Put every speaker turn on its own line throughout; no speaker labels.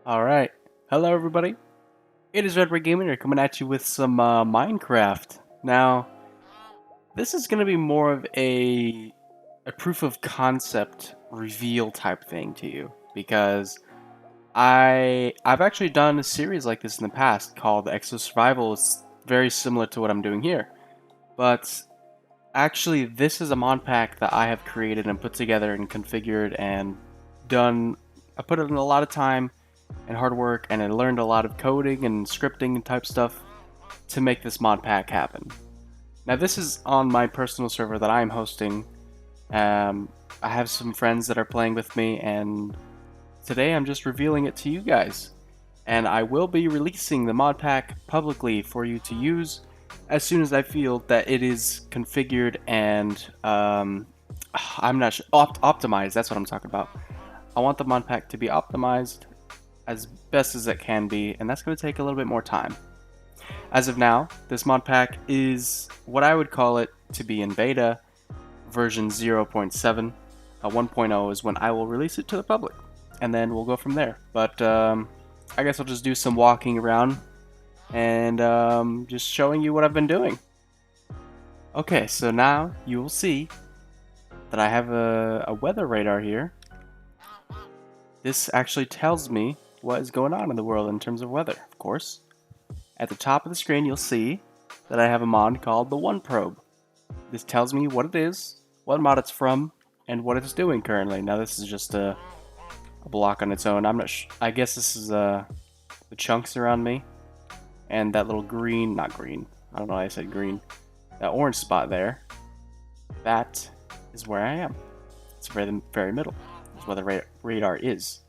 Alright, hello everybody. It is Red Gaming here coming at you with some Minecraft. Now, this is going to be more of a proof of concept reveal type thing to you because I've actually done a series like this in the past called Exo-Survival. It's very similar to what I'm doing here, but actually this is a mod pack that I have created and put together and configured and done. I put in a lot of time and hard work, and I learned a lot of coding and scripting and type stuff to make this mod pack happen. Now this is on my personal server that I'm hosting. I have some friends that are playing with me, and today I'm just revealing it to you guys. And I will be releasing the mod pack publicly for you to use as soon as I feel that it is configured and I'm not sure, optimized. That's what I'm talking about. I want the mod pack to be optimized as best as it can be, and that's going to take a little bit more time. As of now, this mod pack is what I would call it to be in beta, version 0.7. 1.0 is when I will release it to the public, and then we'll go from there. But I guess I'll just do some walking around and just showing you what I've been doing. Okay, so now you will see that I have a weather radar here. This actually tells me what is going on in the world in terms of weather, of course. At the top of the screen, you'll see that I have a mod called the One Probe. This tells me what it is, what mod it's from, and what it's doing currently. Now, this is just a block on its own. I'm not sure. I guess this is the chunks around me, and that little green, not green. I don't know why I said green. That orange spot there. That is where I am. It's the very middle. That's where the radar is.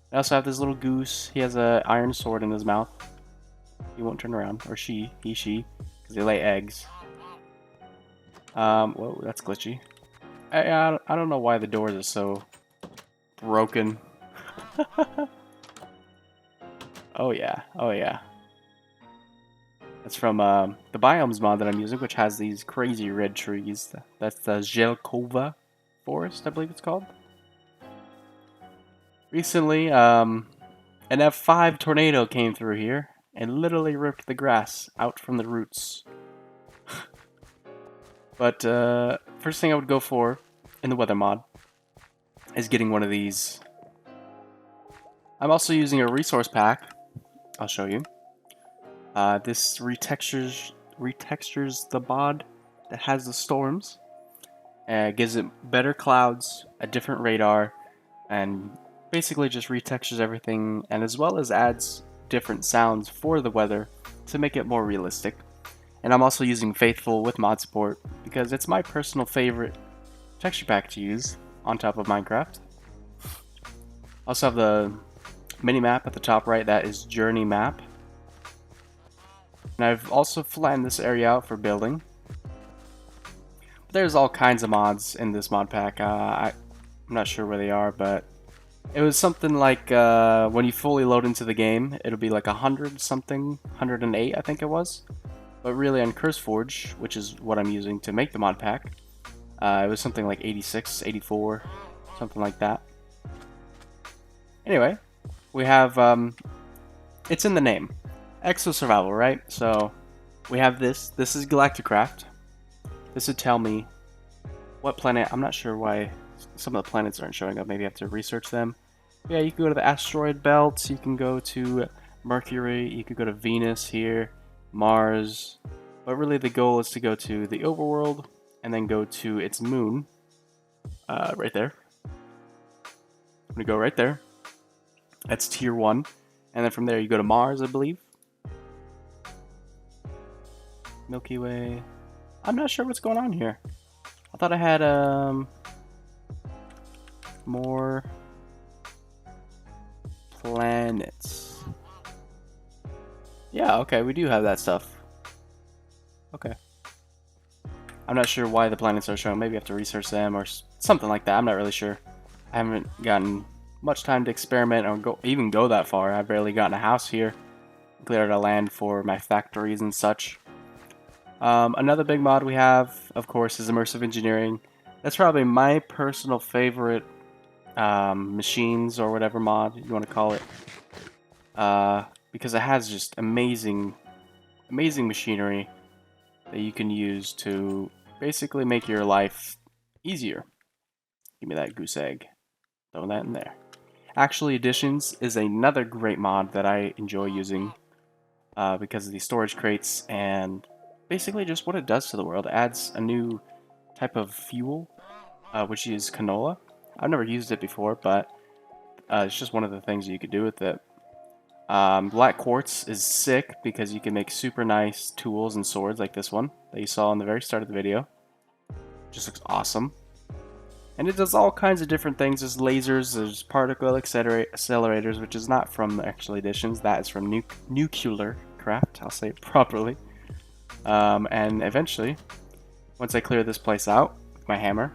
I also have this little goose. He has an iron sword in his mouth. He won't turn around. Or she. He, she. Because they lay eggs. Whoa, that's glitchy. I don't know why the doors are so broken. Oh yeah. Oh yeah. That's from the Biomes mod that I'm using, which has these crazy red trees. That's the Jelkova forest, I believe it's called. Recently, an F5 tornado came through here and literally ripped the grass out from the roots. But first thing I would go for in the weather mod is getting one of these. I'm also using a resource pack. I'll show you. This retextures the mod that has the storms. Gives it better clouds, a different radar, and basically just retextures everything, and as well as adds different sounds for the weather to make it more realistic. And I'm also using Faithful with mod support because it's my personal favorite texture pack to use on top of Minecraft. Also have the mini map at the top right, that is Journey Map. And I've also flattened this area out for building. But there's all kinds of mods in this mod pack. I'm not sure where they are, but it was something like when you fully load into the game, it'll be like 100 something, 108 I think it was. But really on CurseForge, which is what I'm using to make the mod pack, it was something like 86, 84, something like that. Anyway, we have, it's in the name, Exo-Survival, right? So we have this is Galacticraft. This would tell me what planet. I'm not sure why some of the planets aren't showing up. Maybe I have to research them. Yeah, you can go to the asteroid belt, you can go to Mercury, you could go to Venus here, Mars, but really the goal is to go to the overworld and then go to its moon, right there. I'm gonna go right there. That's tier 1, and then from there you go to Mars, I believe. Milky Way. I'm not sure what's going on here. I thought I had more planets. Yeah, okay, we do have that stuff. Okay. I'm not sure why the planets are showing. Maybe I have to research them or something like that. I'm not really sure. I haven't gotten much time to experiment or even go that far. I've barely gotten a house here. Cleared out land for my factories and such. Another big mod we have, of course, is Immersive Engineering. That's probably my personal favorite machines or whatever mod you want to call it. because it has just amazing machinery that you can use to basically make your life easier. Give me that goose egg. Throw that in there. Actually, Additions is another great mod that I enjoy using because of the storage crates and basically just what it does to the world. It adds a new type of fuel, which is canola. I've never used it before, but it's just one of the things you could do with it. Black quartz is sick because you can make super nice tools and swords like this one that you saw in the very start of the video. Just looks awesome. And it does all kinds of different things. There's lasers, there's particle accelerators, which is not from Actual Editions. That is from Nuclear Craft. I'll say it properly. And eventually, once I clear this place out with my hammer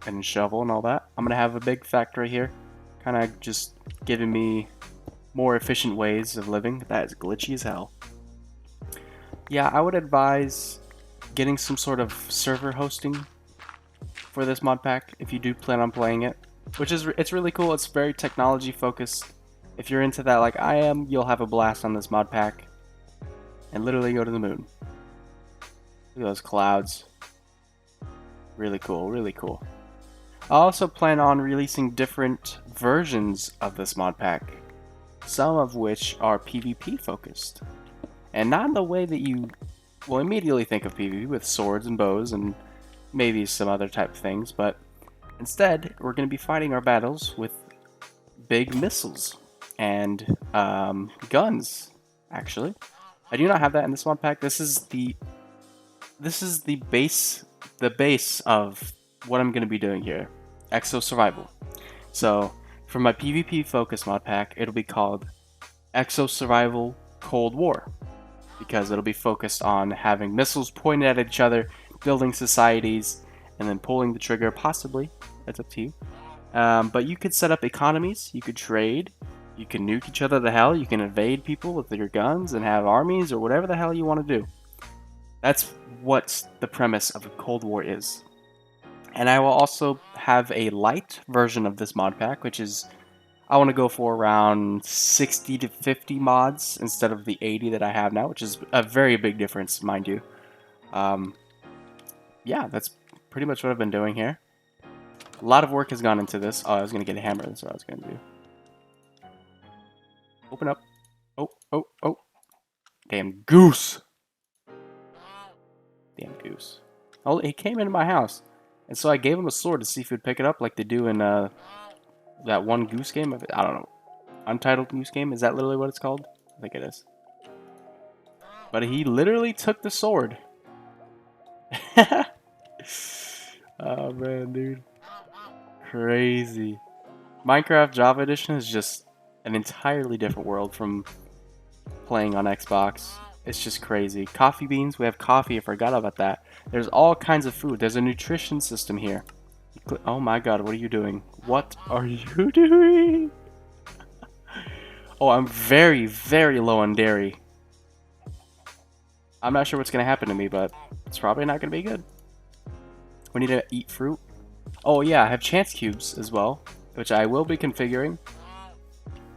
and shovel and all that, I'm going to have a big factory here. Kind of just giving me more efficient ways of living. That is glitchy as hell. Yeah, I would advise getting some sort of server hosting for this mod pack if you do plan on playing it, which is it's really cool. It's very technology focused. If you're into that like I am, you'll have a blast on this mod pack and literally go to the moon. Look at those clouds. Really cool, really cool. I also plan on releasing different versions of this mod pack, some of which are PvP focused, and not in the way that you will immediately think of PvP with swords and bows and maybe some other type of things, but instead we're going to be fighting our battles with big missiles and guns. Actually, I do not have that in this mod pack. This is the base of what I'm going to be doing here, Exo-Survival. So for my PvP focus mod pack, it'll be called Exo-Survival Cold War, because it'll be focused on having missiles pointed at each other, building societies, and then pulling the trigger, possibly. That's up to you. But you could set up economies, you could trade, you can nuke each other to hell, you can invade people with your guns and have armies or whatever the hell you want to do. That's what the premise of a Cold War is. And I will also have a light version of this mod pack, which is, I want to go for around 60 to 50 mods instead of the 80 that I have now, which is a very big difference, mind you. Yeah, that's pretty much what I've been doing here. A lot of work has gone into this. Oh, I was going to get a hammer. That's what I was going to do. Open up. Oh, oh, oh. Damn goose. Damn goose. Oh, he came into my house. And so I gave him a sword to see if he'd pick it up like they do in that one goose game. I don't know. Untitled Goose Game? Is that literally what it's called? I think it is. But he literally took the sword. Oh man, dude. Crazy. Minecraft Java Edition is just an entirely different world from playing on Xbox. It's just crazy. Coffee beans, we have coffee, I forgot about that. There's all kinds of food. There's a nutrition system here. Oh my god, what are you doing? What are you doing? Oh, I'm very, very low on dairy. I'm not sure what's going to happen to me, but it's probably not going to be good. We need to eat fruit. Oh yeah, I have chance cubes as well, which I will be configuring,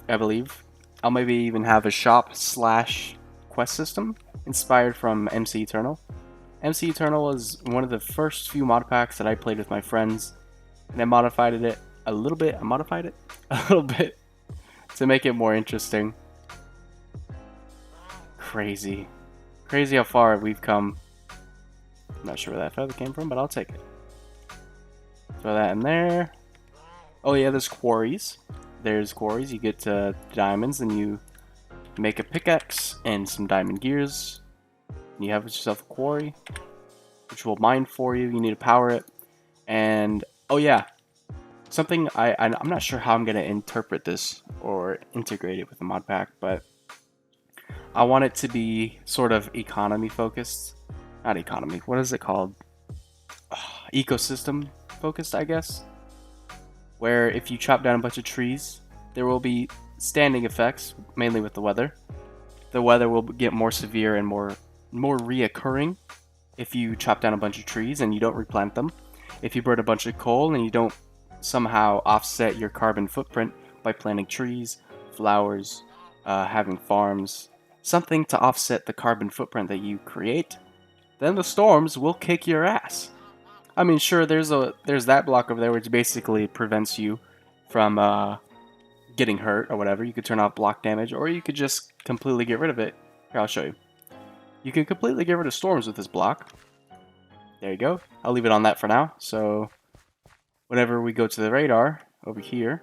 I believe. I'll maybe even have a shop / quest system inspired from MC Eternal. MC Eternal is one of the first few mod packs that I played with my friends, and I modified it a little bit. To make it more interesting. Crazy. Crazy how far we've come. I'm not sure where that feather came from, but I'll take it. Throw that in there. Oh yeah, there's quarries. There's quarries. You get diamonds, and you make a pickaxe and some diamond gears. And you have yourself a quarry, which will mine for you. You need to power it. And oh yeah, something I'm not sure how I'm gonna interpret this or integrate it with the mod pack, but I want it to be sort of economy focused. Not economy. What is it called? Ecosystem focused, I guess. Where if you chop down a bunch of trees, there will be standing effects, mainly with the weather. The weather will get more severe and more reoccurring if you chop down a bunch of trees and you don't replant them. If you burn a bunch of coal and you don't somehow offset your carbon footprint by planting trees, flowers, having farms, something to offset the carbon footprint that you create, then the storms will kick your ass. I mean, sure, there's that block over there which basically prevents you from getting hurt or whatever. You could turn off block damage, or you could just completely get rid of it. Here, I'll show you. You can completely get rid of storms with this block. There you go. I'll leave it on that for now. So whenever we go to the radar over here.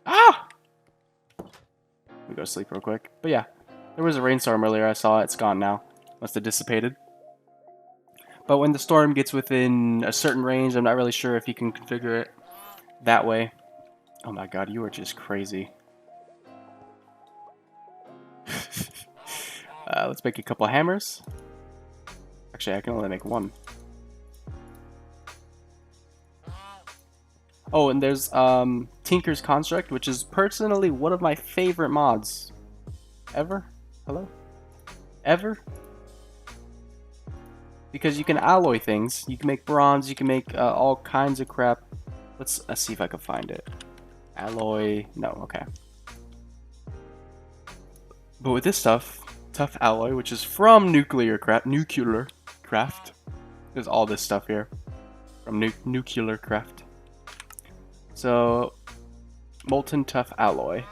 Ah! We go to sleep real quick. But yeah, there was a rainstorm earlier. I saw it. It's gone now. Must have dissipated. But when the storm gets within a certain range, I'm not really sure if you can configure it that way. Oh my god, you are just crazy. Let's make a couple hammers. Actually, I can only make one. Oh, and there's Tinker's Construct, which is personally one of my favorite mods. Ever? Hello? Ever? Because you can alloy things. You can make bronze, you can make all kinds of crap. Let's see if I can find it. Alloy, no, okay. But with this stuff, tough alloy, which is from nuclear craft. There's all this stuff here from nuclear craft. So, molten tough alloy.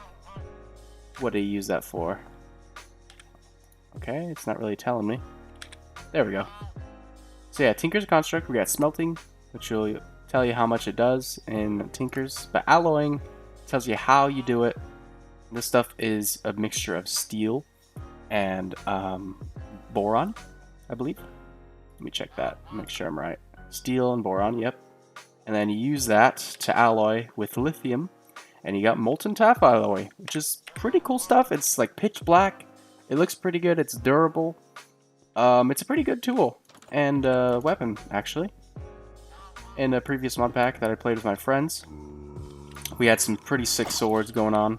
What do you use that for? Okay, it's not really telling me. There we go. So yeah, Tinker's Construct, we got smelting, which will tell you how much it does in Tinker's, but alloying tells you how you do it. This stuff is a mixture of steel and boron, I believe. Let me check that, make sure I'm right. Steel and boron, yep. And then you use that to alloy with lithium, and you got molten tough alloy, which is pretty cool stuff. It's like pitch black. It looks pretty good. It's durable. It's a pretty good tool and weapon, actually. In a previous mod pack that I played with my friends, we had some pretty sick swords going on.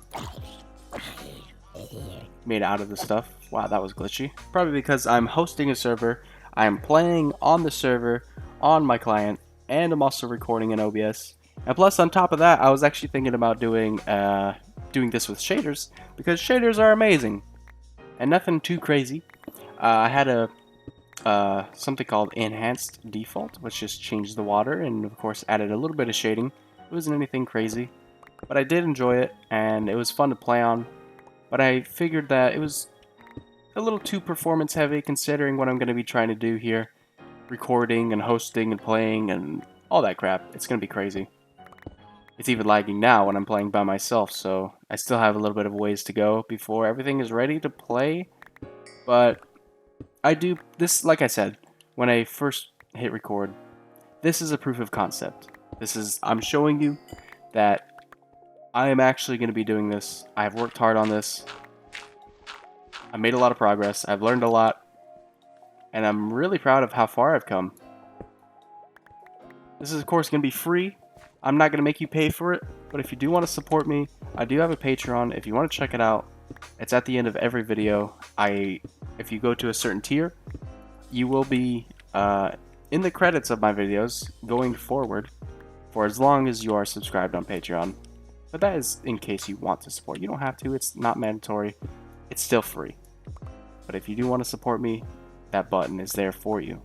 Made out of this stuff. Wow, that was glitchy. Probably because I'm hosting a server. I am playing on the server on my client, and I'm also recording in OBS. And plus, on top of that, I was actually thinking about doing this with shaders, because shaders are amazing and nothing too crazy. I had a something called enhanced default, which just changed the water and of course added a little bit of shading. It wasn't anything crazy, but I did enjoy it and it was fun to play on. But I figured that it was a little too performance heavy considering what I'm going to be trying to do here. Recording and hosting and playing and all that crap. It's going to be crazy. It's even lagging now when I'm playing by myself, so I still have a little bit of ways to go before everything is ready to play. But I do this, like I said, when I first hit record, this is a proof of concept. I'm showing you that I am actually going to be doing this. I have worked hard on this. I made a lot of progress. I've learned a lot. And I'm really proud of how far I've come. This is, of course, going to be free. I'm not going to make you pay for it. But if you do want to support me, I do have a Patreon. If you want to check it out, it's at the end of every video. If you go to a certain tier, you will be in the credits of my videos going forward for as long as you are subscribed on Patreon. But that is in case you want to support. You don't have to. It's not mandatory. It's still free. But if you do want to support me, that button is there for you.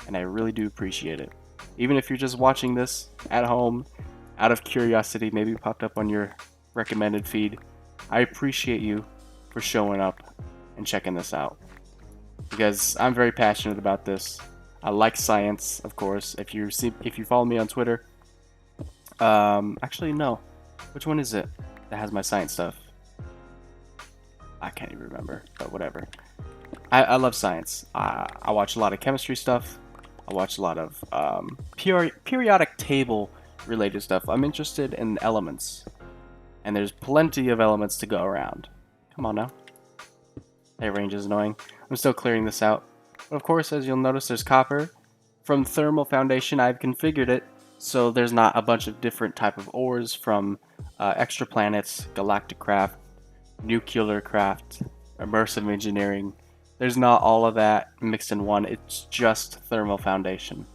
And I really do appreciate it. Even if you're just watching this at home, out of curiosity, maybe it popped up on your recommended feed, I appreciate you for showing up and checking this out. Because I'm very passionate about this. I like science, of course. If you follow me on Twitter, actually no. Which one is it that has my science stuff? I can't even remember, but whatever. I love science. I watch a lot of chemistry stuff. I watch a lot of periodic table related stuff. I'm interested in elements. And there's plenty of elements to go around. Come on now. That range is annoying. I'm still clearing this out. But of course, as you'll notice, there's copper. From Thermal Foundation, I've configured it so there's not a bunch of different type of ores from extra planets, galactic craft, nuclear craft, immersive engineering. There's not all of that mixed in one. It's just Thermal Foundation.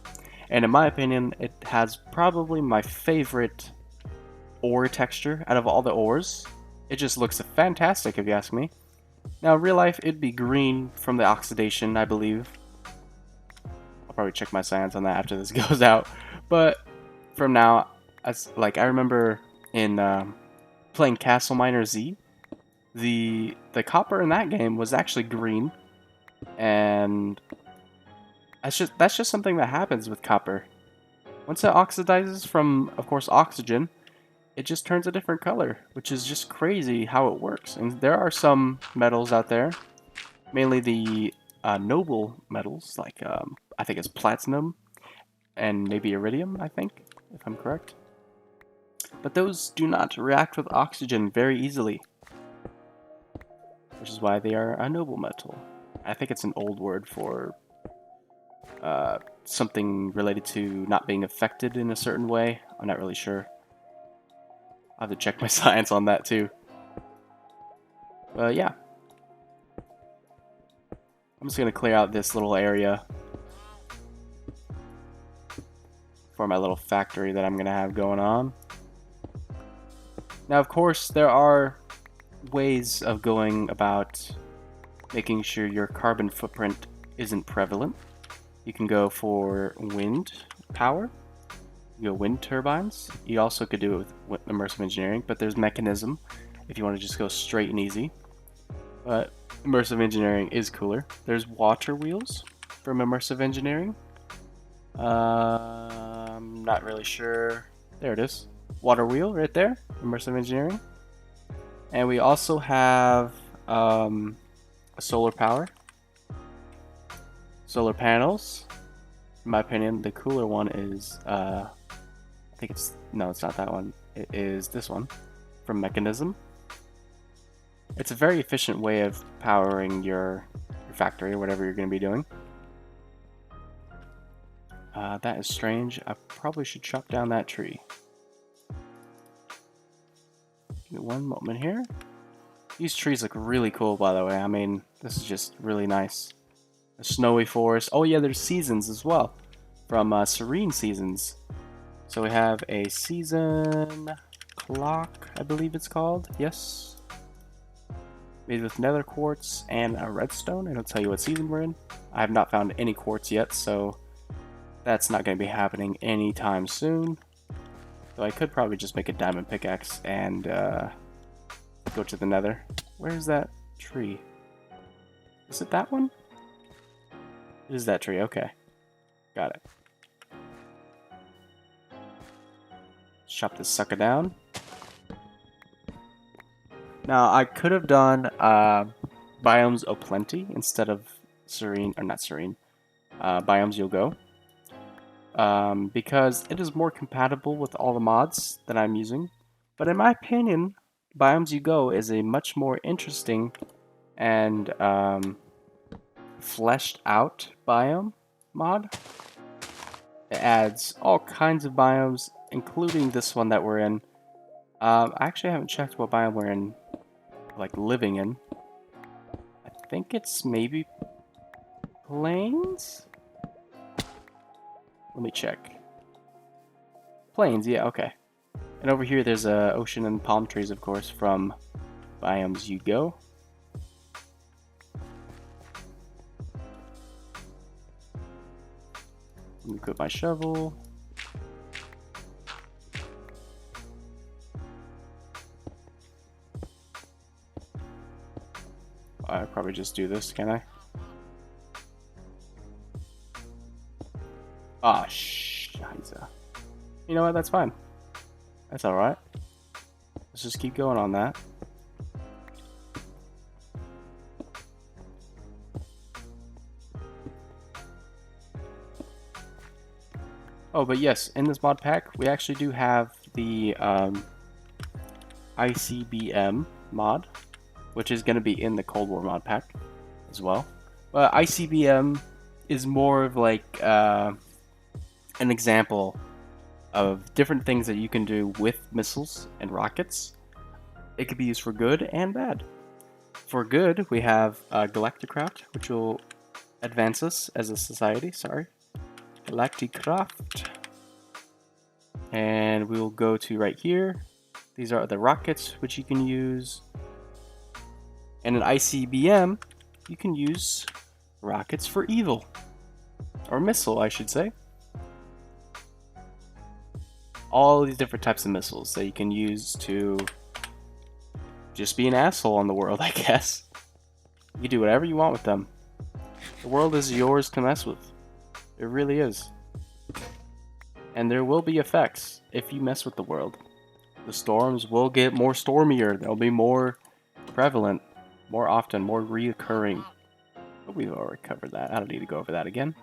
And in my opinion, it has probably my favorite ore texture out of all the ores. It just looks fantastic if you ask me. Now in real life it'd be green from the oxidation, I believe. I'll probably check my science on that after this goes out. But from now, I remember in playing Castle Miner Z, the copper in that game was actually green, and that's just something that happens with copper. Once it oxidizes from, of course, oxygen, it just turns a different color, which is just crazy how it works. And there are some metals out there, mainly the noble metals, like I think it's platinum and maybe iridium, I think, if I'm correct. But those do not react with oxygen very easily, which is why they are a noble metal. I think it's an old word for something related to not being affected in a certain way. I'm not really sure. I'll have to check my science on that too. But yeah. I'm just going to clear out this little area for my little factory that I'm going to have going on. Now, of course, there are ways of going about making sure your carbon footprint isn't prevalent. You can go for wind power. You go wind turbines. You also could do it with Immersive Engineering, but there's Mechanism if you want to just go straight and easy. But Immersive Engineering is cooler. There's water wheels from Immersive Engineering. I'm not really sure. There it is. Water wheel right there. Immersive Engineering. And we also have solar power. Solar panels. In my opinion, the cooler one is, I think it's, no, it's not that one. It is this one from Mechanism. It's a very efficient way of powering your factory or whatever you're going to be doing. That is strange. I probably should chop down that tree. Give me one moment here. These trees look really cool, by the way. I mean, this is just really nice. A snowy forest. Oh yeah, there's seasons as well from Serene Seasons. So we have a season clock, I believe it's called. Yes. Made with nether quartz and a redstone. It'll tell you what season we're in. I have not found any quartz yet, so that's not going to be happening anytime soon. So I could probably just make a diamond pickaxe and go to the nether. Where's that tree? Is it that one? It is that tree, okay. Got it. Chop this sucker down. Now, I could have done Biomes O'Plenty instead of Serene, or not Serene, Biomes You'll Go. Because it is more compatible with all the mods that I'm using. But in my opinion, Biomes You Go is a much more interesting and fleshed out biome mod. It adds all kinds of biomes, including this one that we're in. I actually haven't checked what biome we're in, like living in. I think it's maybe plains? Let me check. Plains, yeah, okay. And over here there's ocean and palm trees, of course, from Biomes You Go. Let me equip my shovel. I'll probably just do this, can I? Ah, scheiße. You know what, that's fine. That's alright. Let's just keep going on that. Oh, but yes, in this mod pack, we actually do have the Icbm mod, which is going to be in the Cold War mod pack as well. But Icbm is more of like an example of different things that you can do with missiles and rockets. It could be used for good and bad. For good, we have Galacticraft, which will advance us as a society, Galacticraft. And we will go to right here, These are the rockets which you can use. And an ICBM, you can use rockets for evil. Or missile, I should say. All these different types of missiles that you can use to just be an asshole on the world, I guess. You can do whatever you want with them. The world is yours to mess with. It really is. And there will be effects if you mess with the world. The storms will get more stormier. They'll be more prevalent, more often, more reoccurring. But we've already covered that. I don't need to go over that again.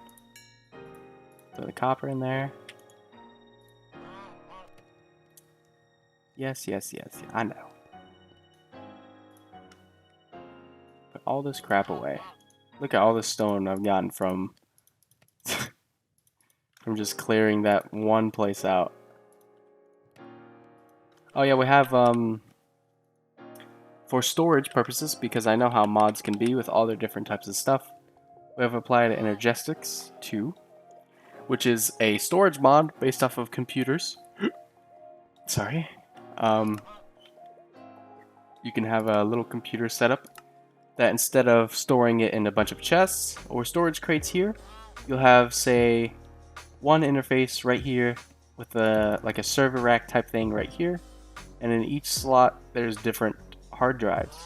Throw the copper in there. Yes, I know. Put all this crap away. Look at all this stone I've gotten from from just clearing that one place out. Oh yeah, we have for storage purposes, because I know how mods can be with all their different types of stuff, we have applied Energetics 2, which is a storage mod based off of computers. Sorry. You can have a little computer setup that instead of storing it in a bunch of chests or storage crates here, you'll have, say, one interface right here with like a server rack type thing right here, and in each slot there's different hard drives,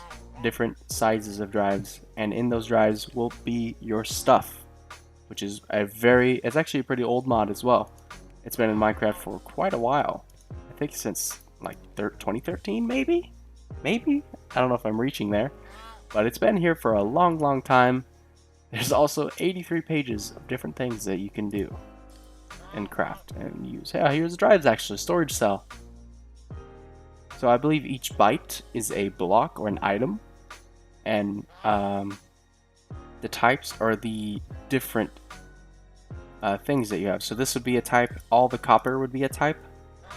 different sizes of drives, and in those drives will be your stuff, which is it's actually a pretty old mod as well. It's been in Minecraft for quite a while. I think since like 2013 maybe? I don't know if I'm reaching there, but it's been here for a long time. There's also 83 pages of different things that you can do and craft and use. Yeah, here's the drives actually, storage cell. So I believe each byte is a block or an item, and the types are the different things that you have. So this would be a type, all the copper would be a type,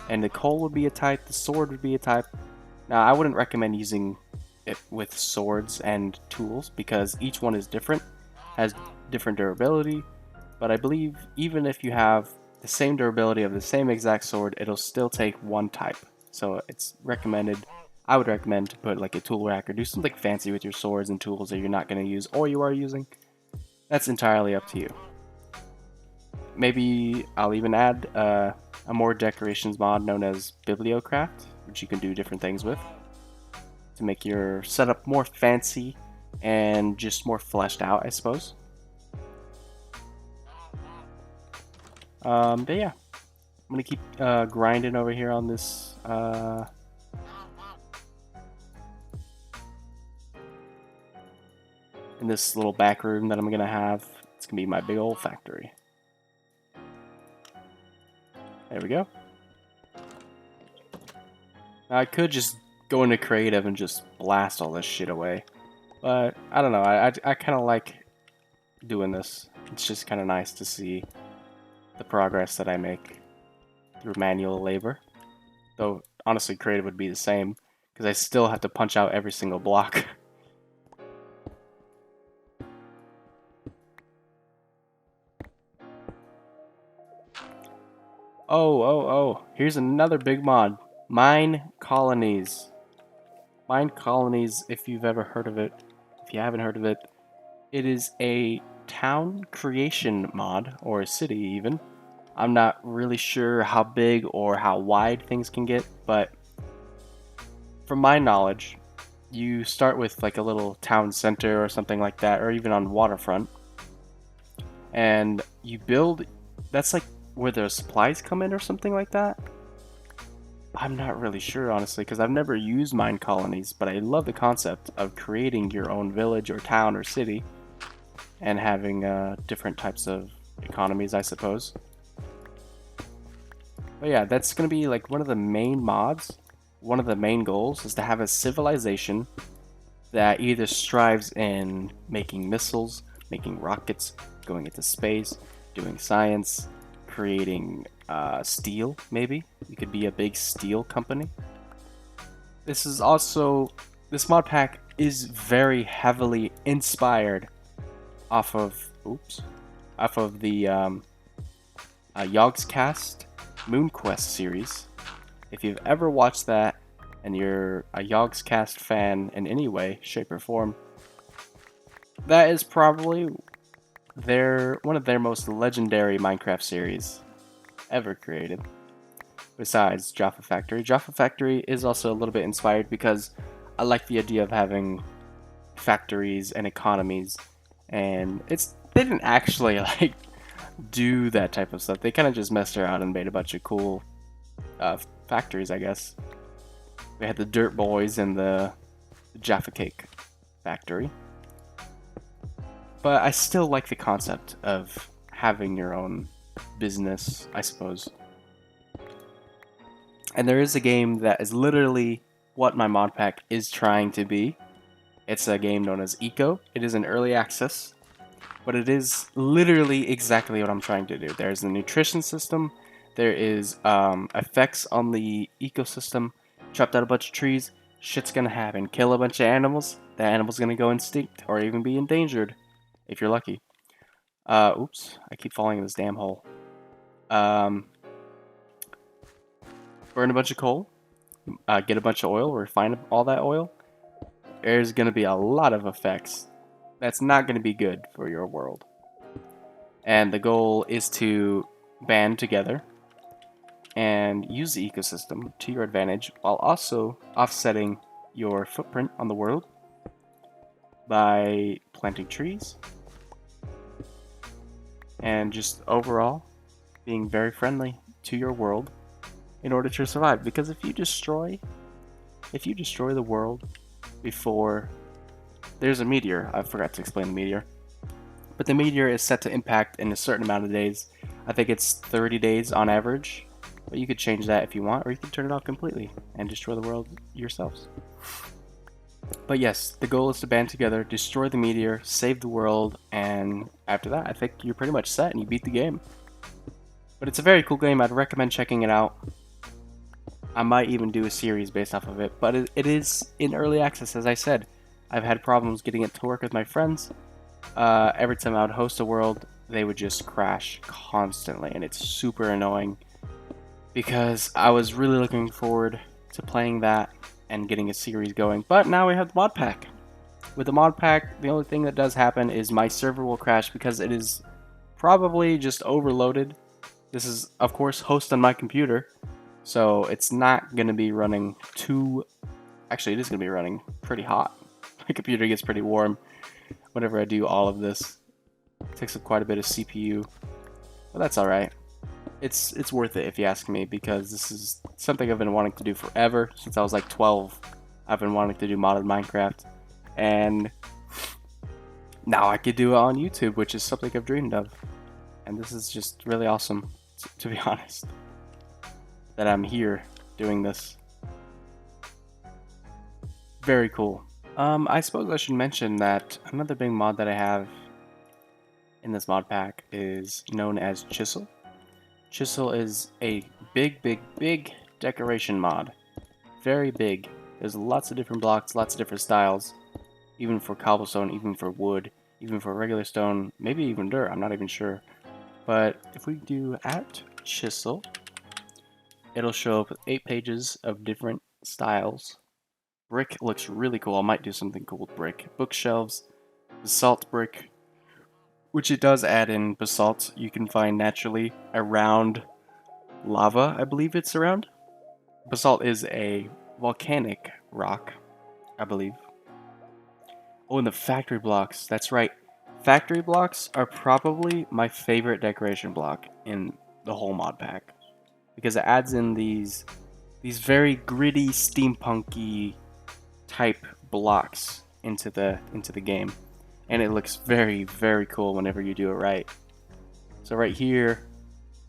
and the coal would be a type, the sword would be a type. Now I wouldn't recommend using it with swords and tools because each one is different, has different durability, but I believe even if you have the same durability of the same exact sword, it'll still take one type. So it's recommended, I would recommend to put like a tool rack or do something fancy with your swords and tools that you're not going to use or you are using. That's entirely up to you. Maybe I'll even add a more decorations mod known as Bibliocraft, which you can do different things with to make your setup more fancy and just more fleshed out, I suppose. But yeah, I'm gonna keep grinding over here on this in this little back room that I'm gonna have. It's gonna be my big old factory. There we go. Now, I could just go into creative and just blast all this shit away, but I don't know. I kind of like doing this. It's just kind of nice to see the progress that I make through manual labor. Though honestly, creative would be the same because I still have to punch out every single block. Oh, here's another big mod. Mine colonies. Mine colonies, if you've ever heard of it. If you haven't heard of it, it is a town creation mod, or a city even. I'm not really sure how big or how wide things can get, but from my knowledge, you start with like a little town center or something like that, or even on waterfront. And you build, that's like where the supplies come in or something like that. I'm not really sure, honestly, because I've never used mine colonies, but I love the concept of creating your own village or town or city and having different types of economies, I suppose. But yeah, that's going to be like one of the main mods. One of the main goals is to have a civilization that either strives in making missiles, making rockets, going into space, doing science, creating steel, maybe. You could be a big steel company. This mod pack is very heavily inspired off of the Yogscast Moon Quest series. If you've ever watched that, and you're a Yogscast fan in any way, shape, or form, that is probably one of their most legendary Minecraft series ever created. Besides Jaffa Factory. Jaffa Factory is also a little bit inspired because I like the idea of having factories and economies, and they didn't actually like do that type of stuff. They kind of just messed around and made a bunch of cool factories, I guess. We had the Dirt Boys and the Jaffa Cake Factory. But I still like the concept of having your own business, I suppose. And there is a game that is literally what my Modpack is trying to be. It's a game known as Eco. It is in early access, but it is literally exactly what I'm trying to do. There's a nutrition system, there is effects on the ecosystem, chopped out a bunch of trees, shit's gonna happen. Kill a bunch of animals, the animal's gonna go extinct or even be endangered, if you're lucky. Oops, I keep falling in this damn hole. Burn a bunch of coal, get a bunch of oil, refine all that oil. There's gonna be a lot of effects. That's not gonna be good for your world. And the goal is to band together and use the ecosystem to your advantage while also offsetting your footprint on the world by planting trees and just overall being very friendly to your world in order to survive. Because if you destroy the world before there's a meteor, I forgot to explain the meteor, but the meteor is set to impact in a certain amount of days. I think it's 30 days on average, but you could change that if you want, or you could turn it off completely and destroy the world yourselves. But yes, the goal is to band together, destroy the meteor, save the world, and after that, I think you're pretty much set and you beat the game. But it's a very cool game. I'd recommend checking it out. I might even do a series based off of it, but it is in early access, as I said. I've had problems getting it to work with my friends. Every time I would host a world, they would just crash constantly, and it's super annoying because I was really looking forward to playing that and getting a series going. But now we have the mod pack. With the mod pack, the only thing that does happen is my server will crash because it is probably just overloaded. This is, of course, hosted on my computer, so it's not going to be running too... Actually, it is going to be running pretty hot. My computer gets pretty warm whenever I do all of this. It takes up quite a bit of CPU, but that's alright. It's worth it if you ask me, because this is something I've been wanting to do forever. Since I was like 12, I've been wanting to do modded Minecraft, and now I could do it on YouTube, which is something I've dreamed of. And this is just really awesome, to be honest, that I'm here doing this. Very cool. I suppose I should mention that another big mod that I have in this mod pack is known as Chisel. Chisel is a big decoration mod. Very big. There's lots of different blocks, lots of different styles, even for cobblestone, even for wood, even for regular stone, maybe even dirt, I'm not even sure. But if we do @Chisel, it'll show up with 8 pages of different styles. Brick looks really cool. I might do something cool with brick. Bookshelves, basalt brick, which it does add in basalt you can find naturally around lava, I believe it's around. Basalt is a volcanic rock, I believe. Oh, and the factory blocks, that's right. Factory blocks are probably my favorite decoration block in the whole mod pack, because it adds in these very gritty, steampunky type blocks into the game, and it looks very cool whenever you do it right. So right here,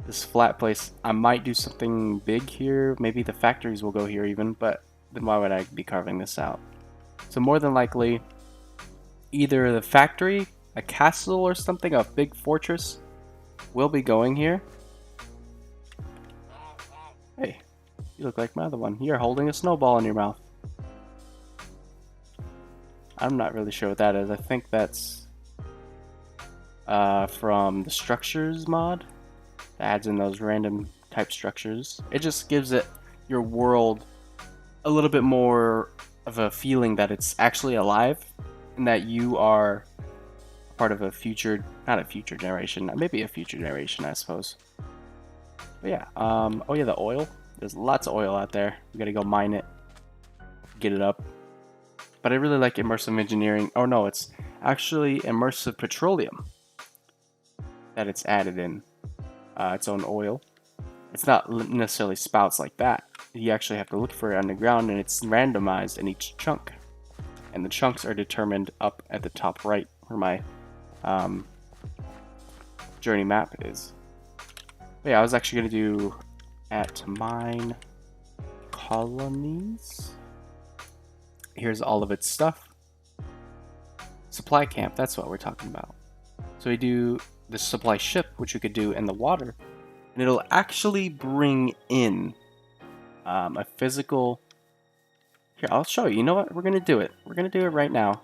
this flat place, I might do something big here. Maybe the factories will go here even, but then why would I be carving this out? So more than likely, either the factory, a castle or something, a big fortress, will be going here. Hey, you look like my other one. You're holding a snowball in your mouth. I'm not really sure what that is. I think that's from the structures mod. That adds in those random type structures. It just gives it your world a little bit more of a feeling that it's actually alive and that you are part of a future, not a future generation, maybe a future generation, I suppose. But yeah, oh yeah, the oil. There's lots of oil out there. We gotta go mine it, get it up. But I really like immersive engineering. Oh no, it's actually immersive petroleum that it's added in its own oil. It's not necessarily spouts like that. You actually have to look for it underground, and it's randomized in each chunk. And the chunks are determined up at the top right where my journey map is. But yeah, I was actually going to do at mine colonies. Here's all of its stuff. Supply camp, that's what we're talking about. So we do the supply ship, which we could do in the water, and it'll actually bring in a physical... Here, I'll show you. You know what? We're going to do it. We're going to do it right now.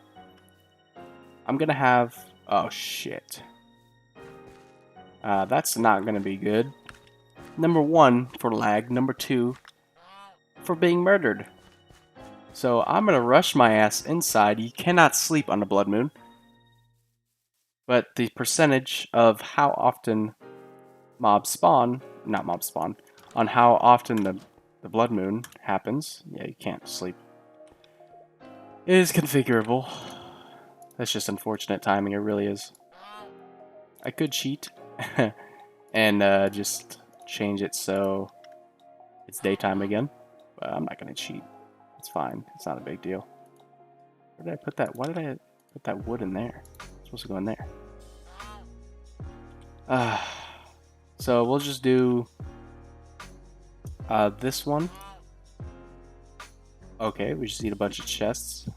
I'm going to have... Oh, shit. That's not going to be good. Number 1, for lag. Number 2, for being murdered. So I'm going to rush my ass inside. You cannot sleep on the blood moon. But the percentage of how often mobs spawn, not mobs spawn, on how often the blood moon happens, yeah, you can't sleep, it is configurable. That's just unfortunate timing, it really is. I could cheat and just change it so it's daytime again, but I'm not going to cheat. It's fine. It's not a big deal. Where did I put that? Why did I put that wood in there? It's supposed to go in there. So we'll just do this one. Okay, we just need a bunch of chests.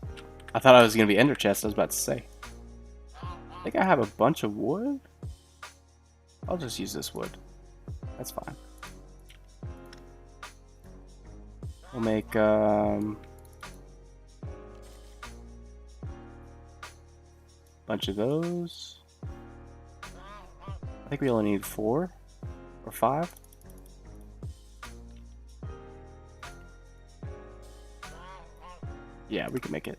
I thought I was going to be ender chests, I was about to say. I think I have a bunch of wood. I'll just use this wood. That's fine. We'll make bunch of those. I think we only need 4 or 5. Yeah, we can make it.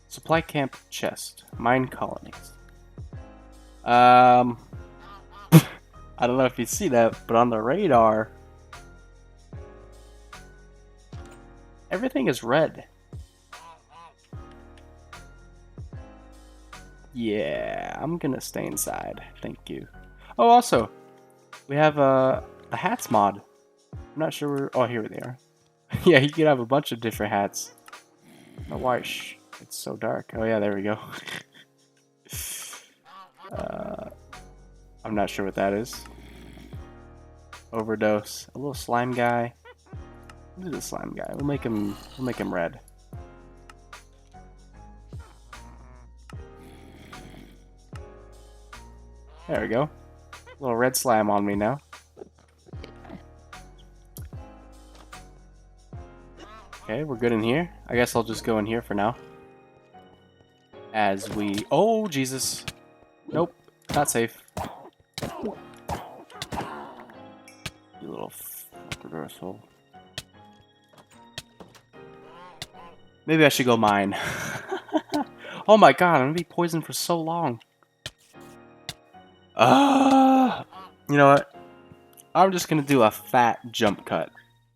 Supply camp chest. Mine colonies. I don't know if you see that, but on the radar, everything is red. Yeah, I'm gonna stay inside. Thank you. Oh, also, we have the hats mod. I'm not sure where... Oh, here they are. Yeah, you can have a bunch of different hats. Oh, why? It's so dark. Oh, yeah, there we go. I'm not sure what that is. Overdose. A little slime guy. Look at the slime guy. We'll make him red. There we go. A little red slime on me now. Okay, we're good in here. I guess I'll just go in here for now. As we... Oh, Jesus. Nope. Not safe. You little fucker asshole. Maybe I should go mine. Oh my god, I'm gonna be poisoned for so long. You know what? I'm just gonna do a fat jump cut.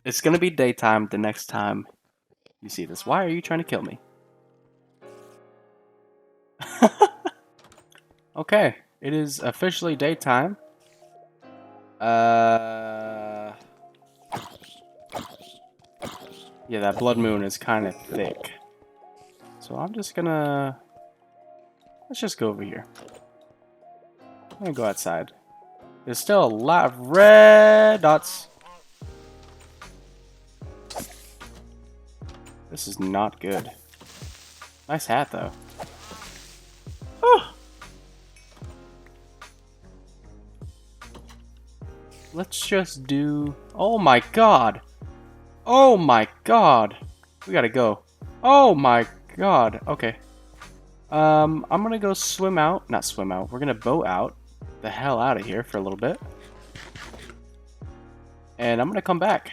It's gonna be daytime the next time you see this. Why are you trying to kill me? Okay, it is officially daytime. Yeah, that blood moon is kind of thick. So I'm just gonna... Let's just go over here. I'm gonna go outside. There's still a lot of red dots. This is not good. Nice hat, though. Whew. Let's just do... Oh my god! Oh my god! We gotta go. Oh my god. Okay. I'm gonna go swim out. Not swim out. We're gonna boat out the hell out of here for a little bit. And I'm gonna come back.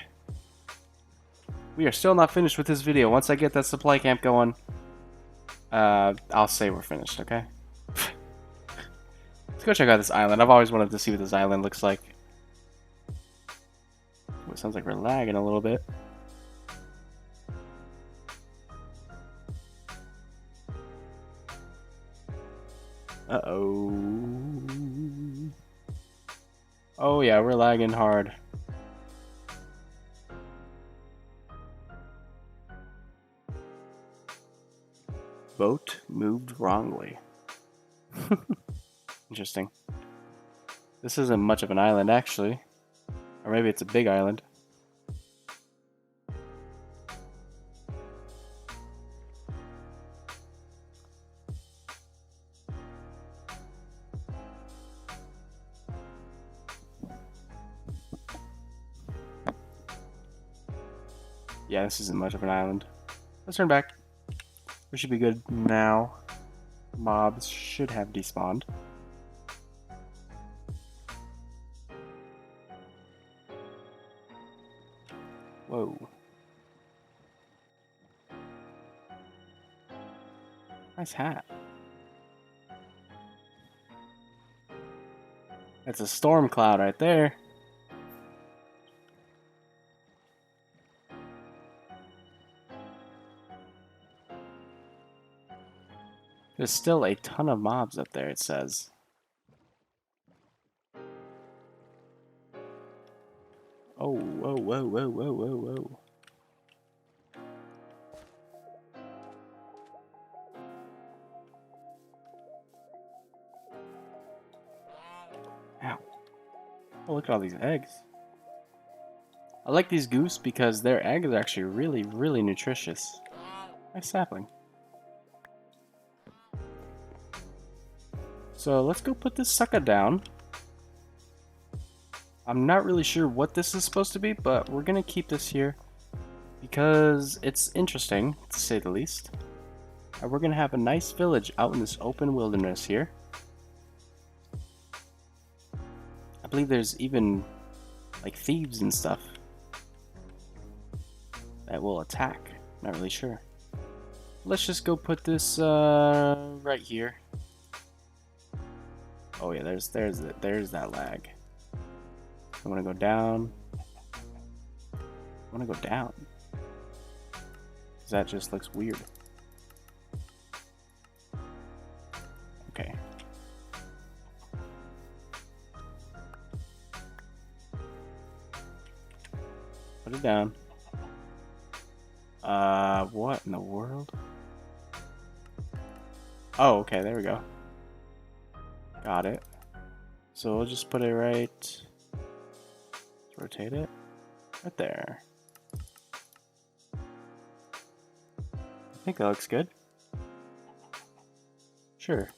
We are still not finished with this video. Once I get that supply camp going, I'll say we're finished, okay? Let's go check out this island. I've always wanted to see what this island looks like. Ooh, it sounds like we're lagging a little bit. Uh-oh. Oh yeah, we're lagging hard. Boat moved wrongly. Interesting. This isn't much of an island, actually. Or maybe it's a big island. Yeah, this isn't much of an island. Let's turn back. We should be good now. Mobs should have despawned. Whoa. Nice hat. That's a storm cloud right there. There's still a ton of mobs up there, it says. Oh, whoa, whoa, whoa, whoa, whoa, whoa. Ow. Oh, look at all these eggs. I like these goose because their eggs are actually really, really nutritious. Nice sapling. So let's go put this sucker down. I'm not really sure what this is supposed to be, but we're gonna keep this here because it's interesting, to say the least. And we're gonna have a nice village out in this open wilderness here. I believe there's even like thieves and stuff that will attack. Not really sure. Let's just go put this right here. Oh yeah, there's that lag. I want to go down. I want to go down. Cause that just looks weird. Okay. Put it down. What in the world? Oh, okay, there we go. Got it. So we'll just put it right. Let's rotate it. Right there. I think that looks good. Sure.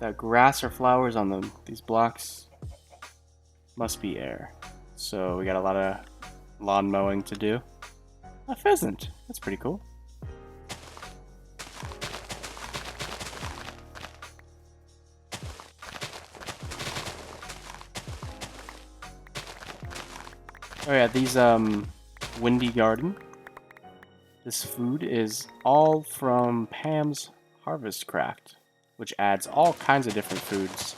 That grass or flowers on these blocks must be air. So we got a lot of lawn mowing to do. A pheasant. That's pretty cool. Oh yeah, these Windy Garden. This food is all from Pam's Harvest Craft, which adds all kinds of different foods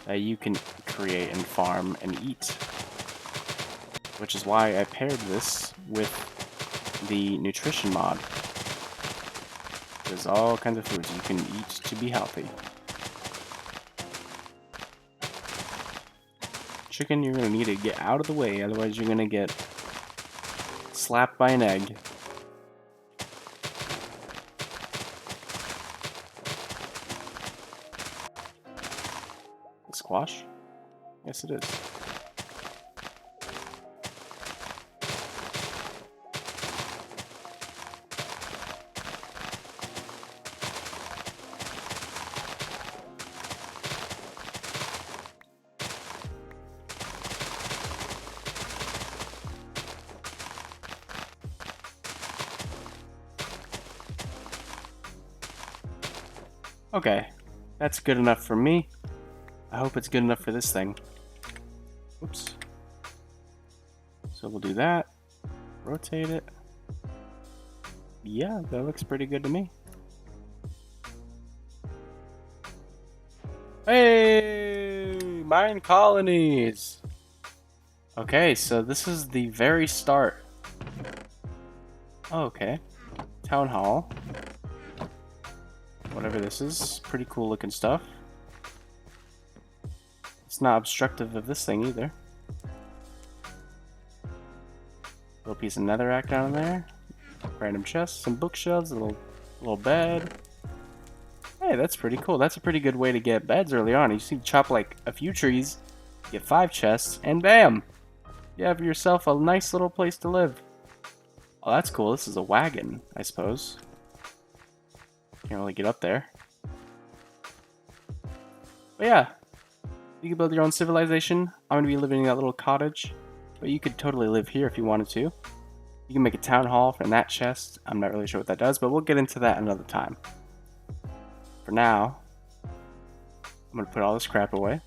that you can create and farm and eat. Which is why I paired this with the nutrition mod. There's all kinds of foods you can eat to be healthy. Chicken, you're gonna need to get out of the way, otherwise you're gonna get slapped by an egg. A squash? Yes, it is. Okay, that's good enough for me. I hope it's good enough for this thing. Oops. So we'll do that. Rotate it. Yeah, that looks pretty good to me. Hey, mine colonies. Okay, so this is the very start. Oh, okay. Town hall. Whatever this is, pretty cool looking stuff. It's not obstructive of this thing either. Little piece of netherrack down there. Random chests, some bookshelves, a little bed. Hey, that's pretty cool. That's a pretty good way to get beds early on. You just need to chop like a few trees, get 5 chests, and bam! You have yourself a nice little place to live. Oh, that's cool. This is a wagon, I suppose. Can't really get up there. But yeah, you can build your own civilization. I'm going to be living in that little cottage, but you could totally live here if you wanted to. You can make a town hall from that chest. I'm not really sure what that does, but we'll get into that another time. For now, I'm going to put all this crap away.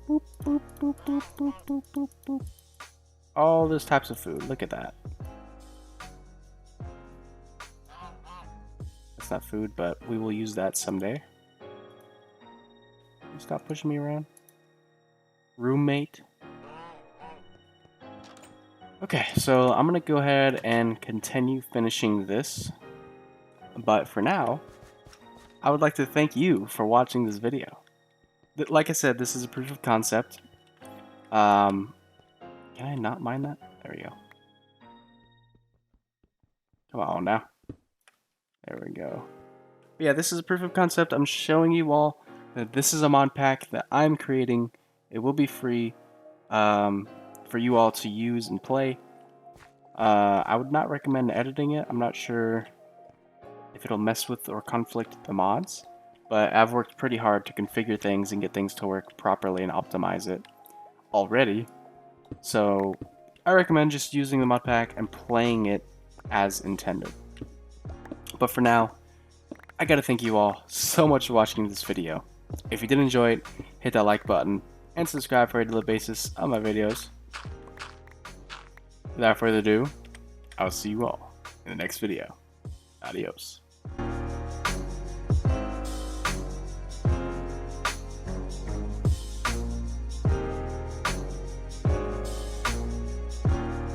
Boop, boop, boop, boop, boop, boop, boop, boop. All those types of food. Look at that. That's not food, but we will use that someday. Stop pushing me around. Roommate. Okay, so I'm going to go ahead and continue finishing this. But for now, I would like to thank you for watching this video. Like I said, this is a proof of concept. Can I not mine that? There we go. Come on now. There we go. But yeah, this is a proof of concept. I'm showing you all that this is a mod pack that I'm creating. It will be free for you all to use and play. I would not recommend editing it. I'm not sure if it'll mess with or conflict the mods, but I've worked pretty hard to configure things and get things to work properly and optimize it already. So I recommend just using the mod pack and playing it as intended. But for now, I gotta thank you all so much for watching this video. If you did enjoy it, hit that like button and subscribe for a regular basis on my videos. Without further ado, I'll see you all in the next video. Adios.